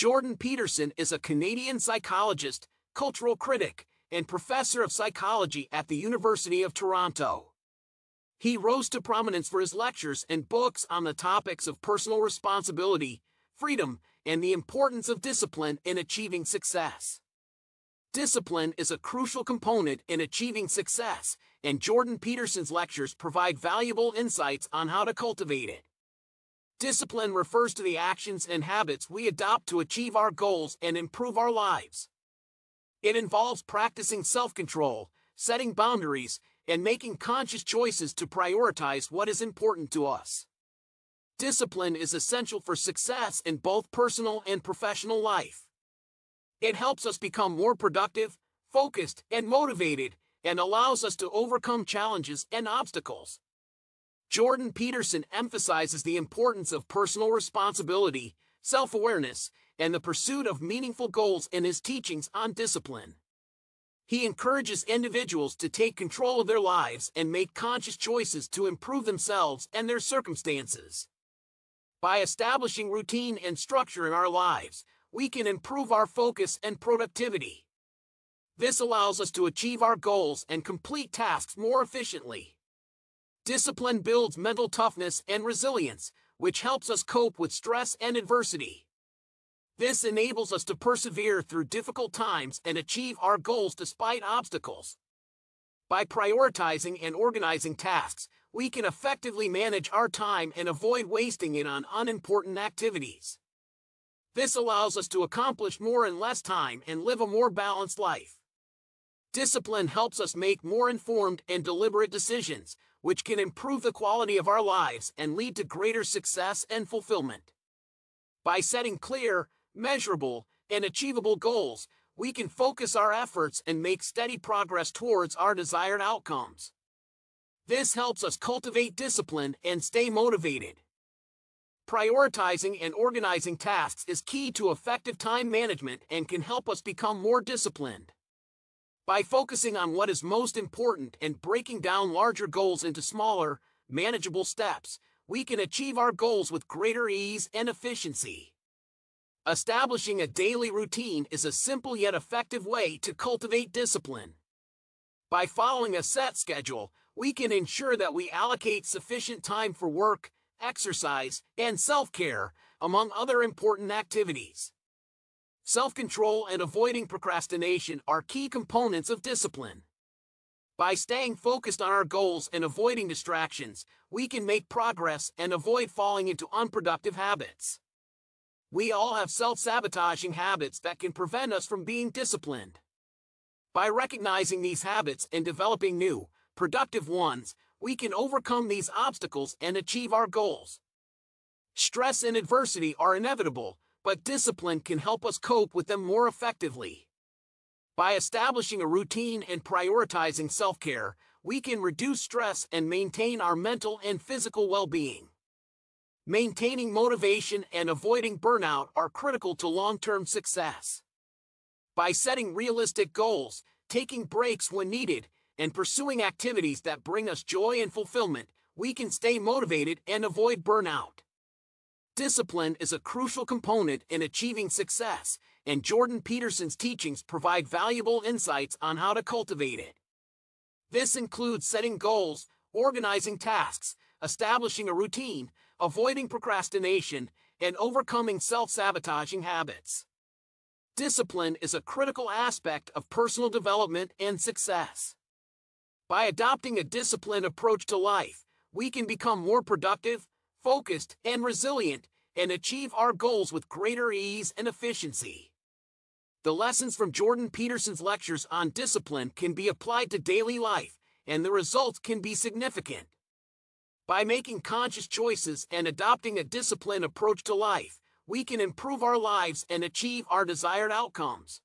Jordan Peterson is a Canadian psychologist, cultural critic, and professor of psychology at the University of Toronto. He rose to prominence for his lectures and books on the topics of personal responsibility, freedom, and the importance of discipline in achieving success. Discipline is a crucial component in achieving success, and Jordan Peterson's lectures provide valuable insights on how to cultivate it. Discipline refers to the actions and habits we adopt to achieve our goals and improve our lives. It involves practicing self-control, setting boundaries, and making conscious choices to prioritize what is important to us. Discipline is essential for success in both personal and professional life. It helps us become more productive, focused, and motivated, and allows us to overcome challenges and obstacles. Jordan Peterson emphasizes the importance of personal responsibility, self-awareness, and the pursuit of meaningful goals in his teachings on discipline. He encourages individuals to take control of their lives and make conscious choices to improve themselves and their circumstances. By establishing routine and structure in our lives, we can improve our focus and productivity. This allows us to achieve our goals and complete tasks more efficiently. Discipline builds mental toughness and resilience, which helps us cope with stress and adversity. This enables us to persevere through difficult times and achieve our goals despite obstacles. By prioritizing and organizing tasks, we can effectively manage our time and avoid wasting it on unimportant activities. This allows us to accomplish more in less time and live a more balanced life. Discipline helps us make more informed and deliberate decisions, which can improve the quality of our lives and lead to greater success and fulfillment. By setting clear, measurable, and achievable goals, we can focus our efforts and make steady progress towards our desired outcomes. This helps us cultivate discipline and stay motivated. Prioritizing and organizing tasks is key to effective time management and can help us become more disciplined. By focusing on what is most important and breaking down larger goals into smaller, manageable steps, we can achieve our goals with greater ease and efficiency. Establishing a daily routine is a simple yet effective way to cultivate discipline. By following a set schedule, we can ensure that we allocate sufficient time for work, exercise, and self-care, among other important activities. Self-control and avoiding procrastination are key components of discipline. By staying focused on our goals and avoiding distractions, we can make progress and avoid falling into unproductive habits. We all have self-sabotaging habits that can prevent us from being disciplined. By recognizing these habits and developing new, productive ones, we can overcome these obstacles and achieve our goals. Stress and adversity are inevitable, but discipline can help us cope with them more effectively. By establishing a routine and prioritizing self-care, we can reduce stress and maintain our mental and physical well-being. Maintaining motivation and avoiding burnout are critical to long-term success. By setting realistic goals, taking breaks when needed, and pursuing activities that bring us joy and fulfillment, we can stay motivated and avoid burnout. Discipline is a crucial component in achieving success, and Jordan Peterson's teachings provide valuable insights on how to cultivate it. This includes setting goals, organizing tasks, establishing a routine, avoiding procrastination, and overcoming self-sabotaging habits. Discipline is a critical aspect of personal development and success. By adopting a disciplined approach to life, we can become more productive, focused, and resilient, and achieve our goals with greater ease and efficiency. The lessons from Jordan Peterson's lectures on discipline can be applied to daily life, and the results can be significant. By making conscious choices and adopting a disciplined approach to life, we can improve our lives and achieve our desired outcomes.